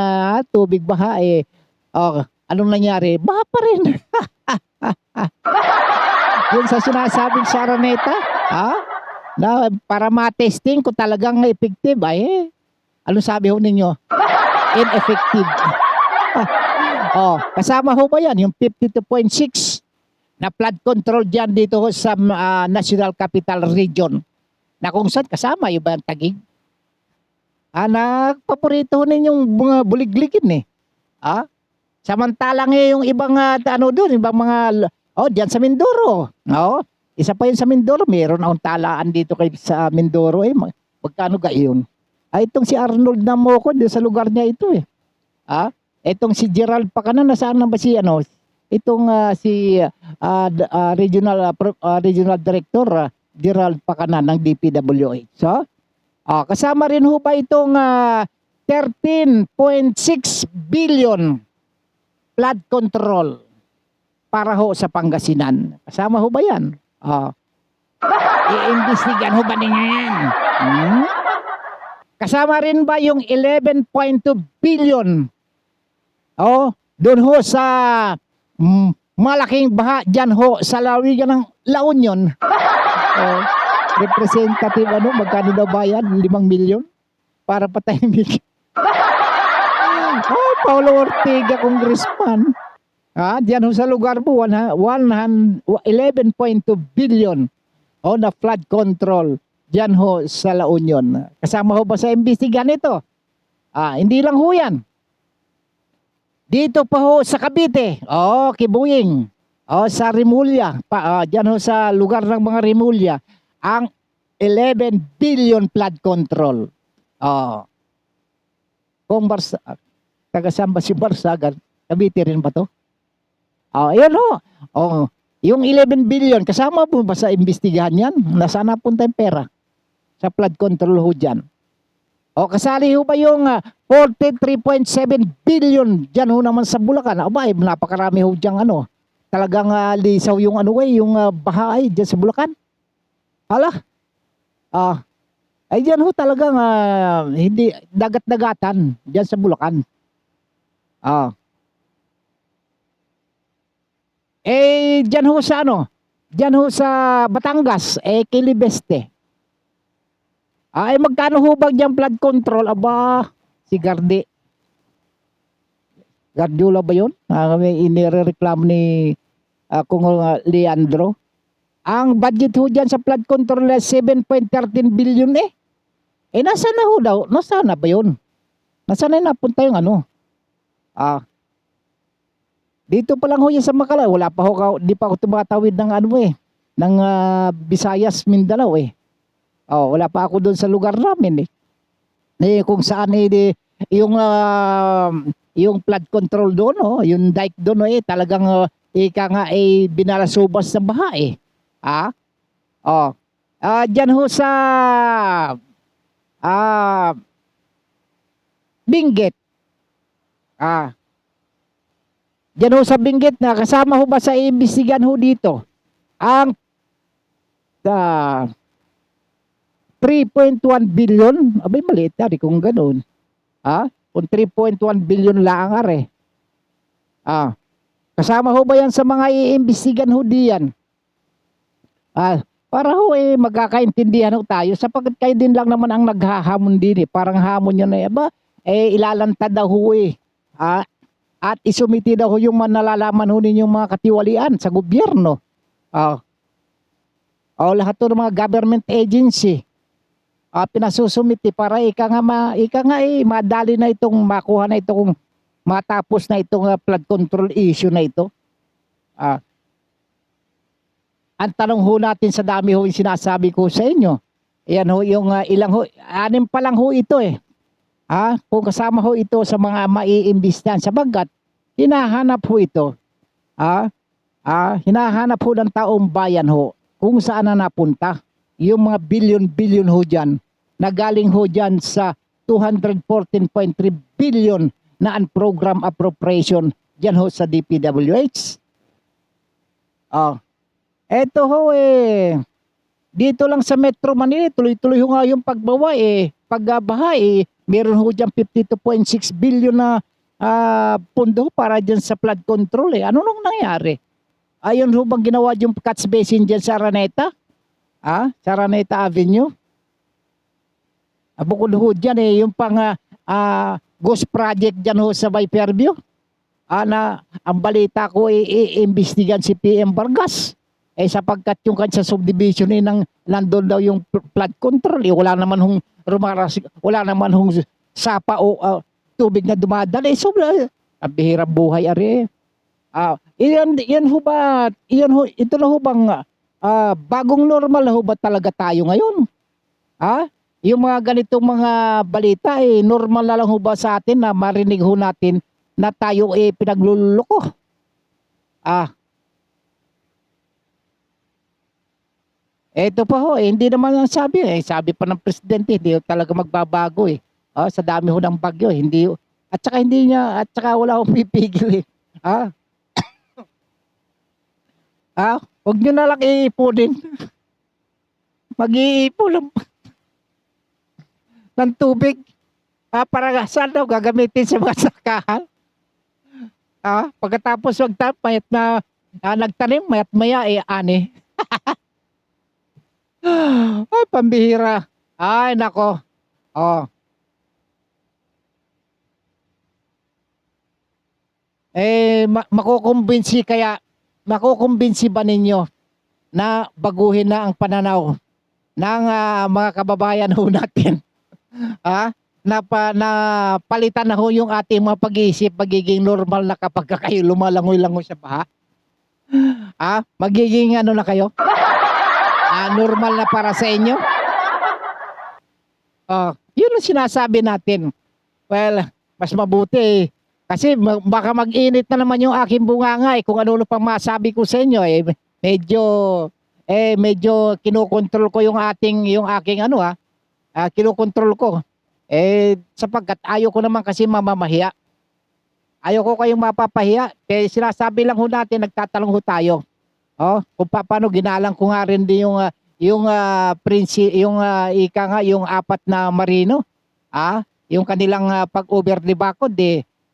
tubig baha, eh. O, anong nangyari? Baha pa rin. Yun sa sinasabing sa Araneta, ha? Na para ma-testing kung talagang effective, ay, ano sabi ho ninyo? Ineffective. Oh, kasama ho ba yan? Yung 52.6 na flood control dyan dito ho sa National Capital Region. Na kung saan kasama yung ba yung Taguig? Paborito ho ninyong mga buligligin eh. Samantalang yung ibang ano doon, ibang mga, dyan sa Mindoro. Isa pa yun sa Mindoro, meron akong talaan dito sa Mindoro eh. Magkano gayon? Itong si Arnold Namoco, doon sa lugar niya ito eh. Itong si Gerald Pacana, nasaan na ba si ano? Itong si Regional Director Gerald Pacana ng DPWH. So, kasama rin ho ba itong 13.6 billion flood control para ho sa Pangasinan? Kasama ho ba yan? Iimbestigan ho ba ninyo yan? Kasama rin ba yung 11.2 billion? Doon ho sa malaking baha dyan ho sa lalawigan ng La Union. Representative magkano daw bayad? 5 milyon? Para patahimik. Paulo Ortega, congressman. Dyan ho sa lugar po, 11.2 billion na flood control dyan ho sa La Union. Kasama ho ba sa imbestigan ito? Hindi lang ho yan. Dito pa ho sa Cavite, Kibuying, sa Rimulya, dyan ho sa lugar ng mga Rimulya, ang 11 billion flood control. Kung taga-saan ba si Barsagan, Cavite rin ba to? Ayan ho. Yung 11 billion, kasama po ba sa imbestigahan yan? Nasaan napunta yung pera? Sa flood control ho dyan. Kasali ho ba yung 43.7 billion dyan ho naman sa Bulacan? Napakarami ho dyan talagang lisaw yung yung baha ay dyan sa Bulacan. Dyan ho talagang hindi dagat-dagatan dyan sa Bulacan. Dyan ho sa dyan ho sa Batangas, Kilibeste. Magkano ho ba dyan flood control? Si Gardiola ba yun? May inireklamo ni Kung Leandro. Ang budget ho dyan sa flood control na 7.13 billion nasaan na ho daw? Nasaan na ba yun? Nasaan na napunta yung dito pa lang ho yan sa Macala. Wala pa ho, di pa ako tumatawid ng ng Visayas, Mindanao wala pa ako doon sa lugar namin kung saan yung flood control doon yung dike doon talagang ika nga binalasubas sa baha dyan ho sa Benguet dyan ho sa Benguet na kasama ho ba sa imbestigan ho dito ang 3.1 billion? Maliit kung ganoon. Kung 3.1 billion lang kasama ho ba yan sa mga iimbestigan ho diyan? Para ho magkakaintindihan ho tayo sapagkat kayo din lang naman ang naghahamon din parang hamon yun ilalantad daw ho at isumiti daw ho yung nalalaman ho ninyong mga katiwalian sa gobyerno. Lahat ng mga government agency pinasusumiti para ika nga madali na itong makuha na ito kung matapos na itong flood control issue na ito. Ang tanong ho natin sa dami ho yung sinasabi ko sa inyo. Yan ho yung ilang ho, 6 pa lang ho ito kung kasama ho ito sa mga maiimbestigahan sabagat hinahanap ho ito. Hinahanap ho ng taong bayan ho kung saan na napunta yung mga billion ho dyan na galing ho dyan sa 214.3 billion na unprogram appropriation dyan ho sa DPWH. Oh, eto ho dito lang sa Metro Manila, tuloy-tuloy ho nga yung pagbawa pagbaha meron ho dyan 52.6 billion na pondo para dyan sa flood control Ano nung nangyari? Ayun ho bang ginawa yung catch basin dyan sa Araneta? Sa Araneta Avenue? Bukod ho dyan yung pang ghost project dyan ho sa Bay Fairview. Na ang balita ko iimbestigan si PM Vargas. Sapagkat yung kanya subdivision nandun daw yung flood control. Wala naman hong wala naman hong sapa o tubig na dumadala. Sobra. Ang bihirang buhay ari. Iyan ho ba? Ito na ho bang bagong normal na ho ba talaga tayo ngayon? Yung mga ganitong mga balita normal na lang ho ba sa atin na marinig ho natin na tayo pinagluloko? Eto pa ho, hindi naman ang sabi sabi pa ng presidente, hindi talaga magbabago sa dami ho ng bagyo, hindi at saka wala akong pipigil Huwag nyo na lang iipunin. Mag-iipon ng tubig. Para saan daw gagamitin sa mga sakahan? Pagkatapos mayat na nagtanim, mayat maya ani. Ay, pambihira. Ay, nako. Makukumbinsi ba ninyo na baguhin na ang pananaw ng mga kababayan ho natin? Na palitan na ho yung ating mga pag-iisip, magiging normal na kapag kayo lumalangoy-langoy sa baha? Magiging ano na kayo? Normal na para sa inyo? Yun ang sinasabi natin. Well, mas mabuti kasi baka mag-init na naman yung aking bunganga kung ano pang masabi ko sa inyo medyo kinokontrol ko yung aking kinokontrol ko sapagkat ayoko naman kasi mamamahiya. Ayoko kayong mapapahiya. Kaya sinasabi lang ho natin, nagtatanong ho tayo. Kung paano ginalang ko nga rin din yung apat na marino. Yung kanilang pag-over the bakod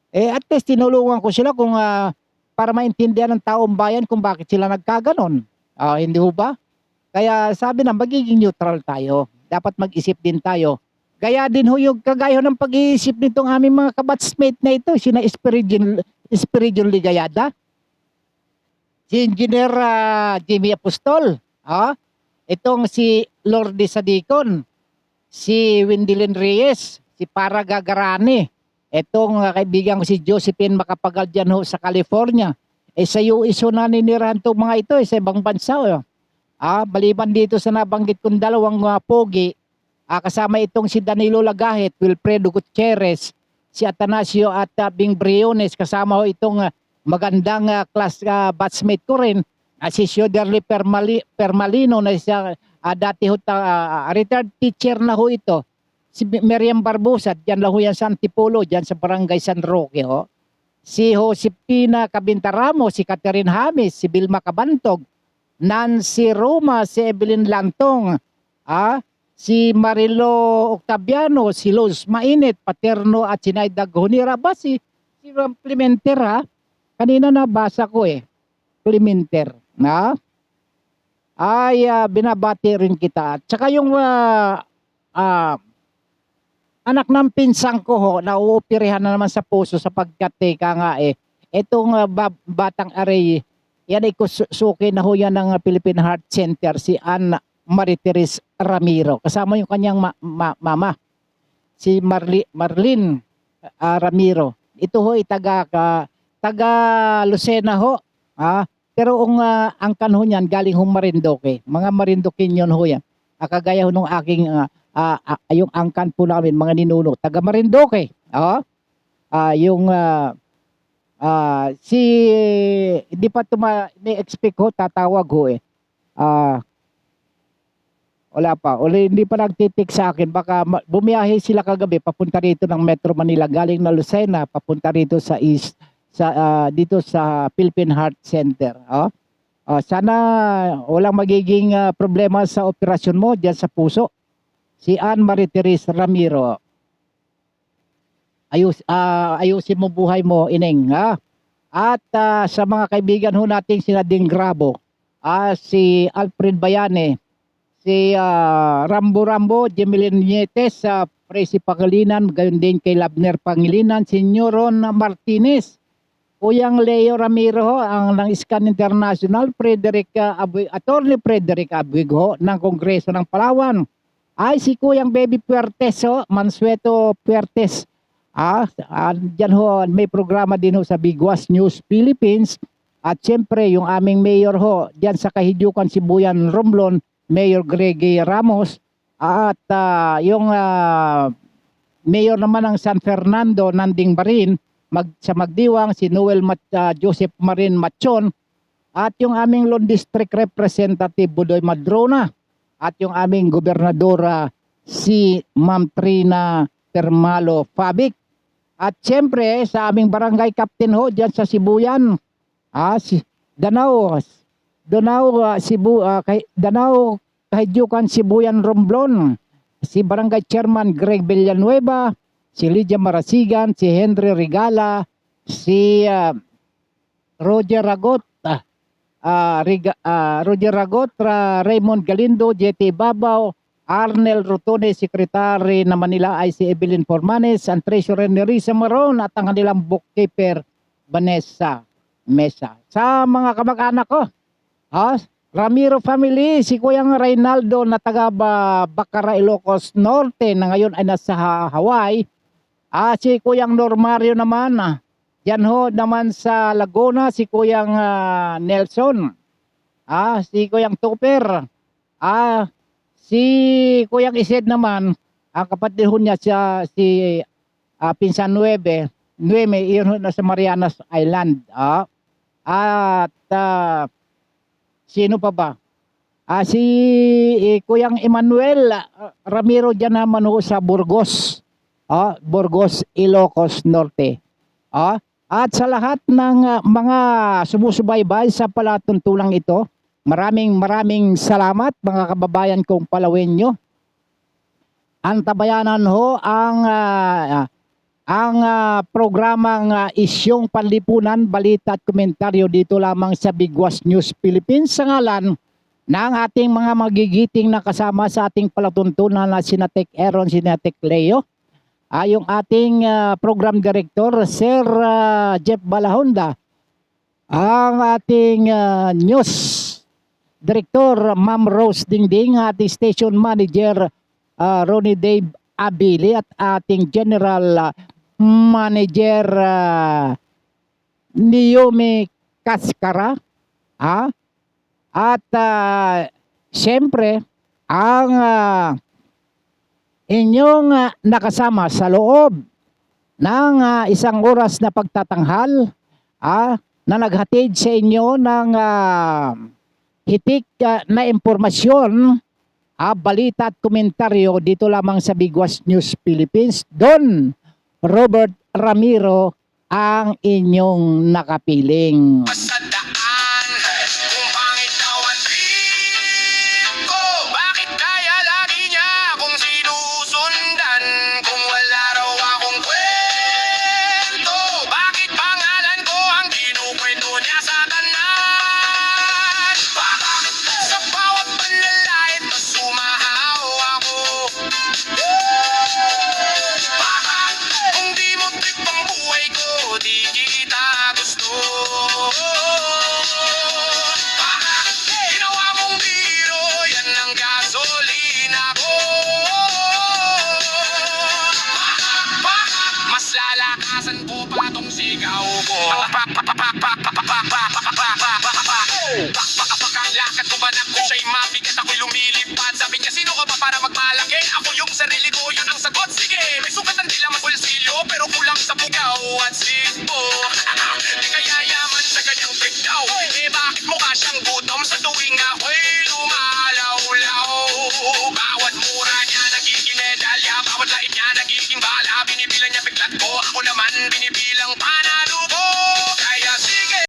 at least tinulungan ko sila kung para maintindihan ng taong bayan kung bakit sila nagkaganon. Hindi ho ba? Kaya sabi na magiging neutral tayo. Dapat mag-isip din tayo. Gaya din ho yung kagaya ng pag-iisip nitong aming mga kabatsmate na ito, sina Espiridion Ligayada, si Engineer Jimmy Apostol, itong si Lourdes Sadicon, si Wendilyn Reyes, si Para Gagarani, itong kaibigan ko si Josephine Macapagal dyan ho sa California. Sa US ho na ninirahan itong mga ito sa ibang bansa. Maliban dito sa nabanggit kong dalawang pogi, kasama itong si Danilo Lagahit, Wilfredo Gutierrez, si Atanasio at Bing Briones, kasama ho itong magandang class batchmate ko rin, si Sioderly Permalino na siya dati ho retired teacher na ho ito. Si Miriam Barbosa, diyan lang ho yan sa Antipolo, diyan sa Barangay San Roque Si Josepina Cabintaramo, si Catherine James, si Vilma Cabantog, Nancy Roma, si Evelyn Lantong, si Marilo Octaviano, si Luz Mainit, Paterno at si Naida Gunira ba si Clementer Kanina nabasa ko Clementer binabati rin kita. Tsaka yung anak ng pinsang ko nauoperahan na naman sa puso sapagkat itong batang aray yan ay kusuki na ho yan ng Philippine Heart Center, si Ann Mariteris Ramiro. Kasama yung kanyang mama, si Marlene Ramiro. Ito ho taga Lucena ho. Pero ang angkan ho niyan galing ho Marinduque. Mga Marinduqueño yun ho yan. Kagaya ho nung aking yung angkan po namin, mga ninuno. Taga Marinduque. Si hindi pa ni-expect ho, tatawag ho wala pa. Hindi pa nagtitik sa akin. Baka bumiyahe sila kagabi papunta rito ng Metro Manila galing na Lucena papunta rito sa East dito sa Philippine Heart Center. Sana walang magiging problema sa operasyon mo diyan sa puso. Si Ann Marie Therese Ramiro. Ayusin mo buhay mo, ineng, ha? At sa mga kaibigan ho nating sina Ding Grabo, si Alfred Bayane, si Rambo Jemelin Nietes, Presi Pangilinan, gayon din kay Labner Pangilinan, si Nyoron Martinez, Kuyang Leo Ramiro ho, ang ng Scan International, Attorney Frederick Abuig ng Kongreso ng Palawan. Ay si Kuyang Baby Puertes ho, Mansueto Puertes. Diyan ho, may programa din ho sa Biguas News Philippines. At siyempre yung aming mayor ho, diyan sa Kahidukan Sibuyan Romblon, Mayor Greggy Ramos. At yung mayor naman ng San Fernando, Nanding Barin, sa Magdiwang, si Noel Joseph Marin Machon. At yung aming Lone District Representative, Budoy Madrona. At yung aming gobernadora, si Ma'am Trina Termalo Fabic. At siyempre, sa aming barangay captain ho, dyan sa Sibuyan, si Danao, Kahidukan Sibuyan Romblon, si barangay chairman Greg Villanueva, si Lydia Marasigan, si Henry Regala, si Roger Ragot, Raymond Galindo, JT Babaw, Arnel Rotone, Secretary na Manila ay si Evelyn Formanes, ang Treasurer ni Risa Maron at ang kanilang bookkeeper Vanessa Mesa. Sa mga kamag-anak ko, Ramiro family, si Kuyang Reynaldo na taga Bacara, Ilocos Norte na ngayon ay nasa Hawaii. Si Kuyang Normario naman, yan ho naman sa Laguna, si Kuyang Nelson. Si Kuyang Tupper. Si Kuyang Ised naman, ang kapatid ho niya si Pinsan Nueve, iyon ho na sa Marianas Island. At sino pa ba? Si Kuyang Emmanuel Ramiro dyan naman ho sa Burgos. Burgos, Ilocos Norte. At sa lahat ng mga sumusubaybay sa palatuntulang ito, maraming salamat mga kababayan kong Palawenyo. Ang Tabayanan ho ang programang Isyong Panlipunan, Balita at Komentaryo dito lamang sa Biguas News Philippines sa ngalan ng ating mga magigiting na kasama sa ating palatuntunan na Sinatek Aaron, Sinatek Leo. Yung ating program director, Sir Jeff Balahonda. Ang ating news director, Ma'am Rose Dingding, ating station manager, Ronnie Dave Abili, at ating general manager, Niyomi Kaskara. At siyempre, ang inyong nakasama sa loob ng isang oras na pagtatanghal, na naghatid sa inyo ng hitik na impormasyon, balita at komentaryo dito lamang sa Biguas News Philippines. Don Robert Ramiro ang inyong nakapiling. Sa daan, kung pangit daw ang trip ko, bakit kaya lagi niya akong sinusundan? Kung wala raw akong kwento, bakit pangalan ko ang kinukwento niya sa tanan? Bakit sa bawat panlalait na sumahaw ako? Bakit kung di mo trip ang buhay ko, di kita gusto? Bakit ginawa mong biro, yan ang gasolina ko? Bakit mas lalakasan ko pa tong sigaw ko?